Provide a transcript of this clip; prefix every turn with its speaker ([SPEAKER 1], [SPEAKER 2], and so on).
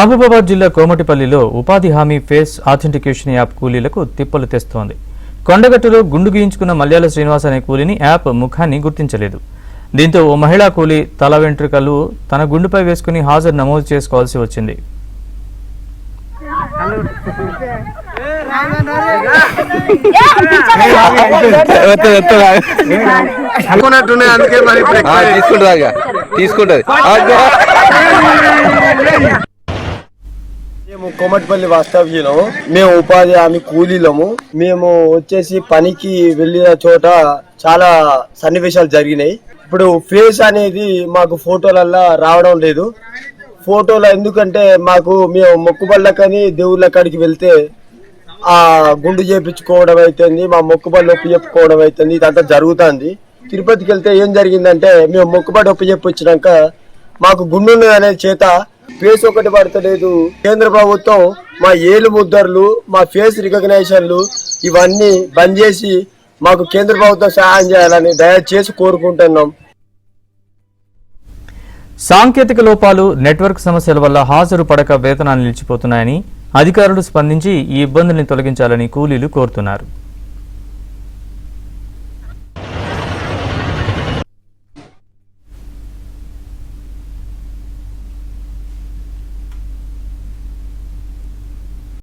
[SPEAKER 1] మహబూబాబాద్ జిల్లా కోమటిపల్లిలో ఉపాధి హామీ ఫేస్ ఆథెంటికేషన్ యాప్ కూలీలకు తిప్పలు తెస్తోంది. కొండగట్టులో గుండు గీయించుకున్న మల్యాల శ్రీనివాస్ అనే కూలీని యాప్ ముఖాన్ని గుర్తించలేదు. దీంతో ఓ మహిళా కూలీ తల వెంట్రుకలు తన గుండుపై వేసుకుని హాజరు నమోదు చేసుకోవాల్సి వచ్చింది.
[SPEAKER 2] మేము కోమటిపల్లి వాస్తవ్యులము. మేము ఉపాధి హామీ కూలీలము. మేము వచ్చేసి పనికి వెళ్ళిన చోట చాలా సన్నివేశాలు జరిగినాయి. ఇప్పుడు ఫేస్ అనేది మాకు ఫోటోలల్లా రావడం లేదు. ఫోటోలో ఎందుకంటే మేము మొక్కుబళ్ళకని దేవుళ్ళ కాడికి వెళ్తే ఆ గుండు చేపించుకోవడం అవుతుంది, మా మొక్కుబళ్ళు ఒప్పు చెప్పుకోవడం అవుతుంది. ఇదంతా జరుగుతుంది. తిరుపతికి వెళ్తే ఏం జరిగిందంటే మేము మొక్కుబడి ఒప్పు చెప్పుకొచ్చినాక మాకు గుండు అనేది చేత ఫేస్ ఒకటి పడతలేదు. కేంద్ర ప్రభుత్వం మా ఏలు ముద్దర్లు, మా ఫేస్ రికగ్నైజేషన్లు ఇవన్నీ బంద్ చేసి మాకు కేంద్ర ప్రభుత్వం సహాయం చేయాలని దయచేసి కోరుకుంటున్నాం.
[SPEAKER 1] సాంకేతిక లోపాలు, నెట్వర్క్ సమస్యల వల్ల హాజరు పడక వేతనాలు నిలిచిపోతున్నాయని అధికారులు స్పందించి ఈ ఇబ్బందుల్ని తొలగించాలని కూలీలు కోరుతున్నారు.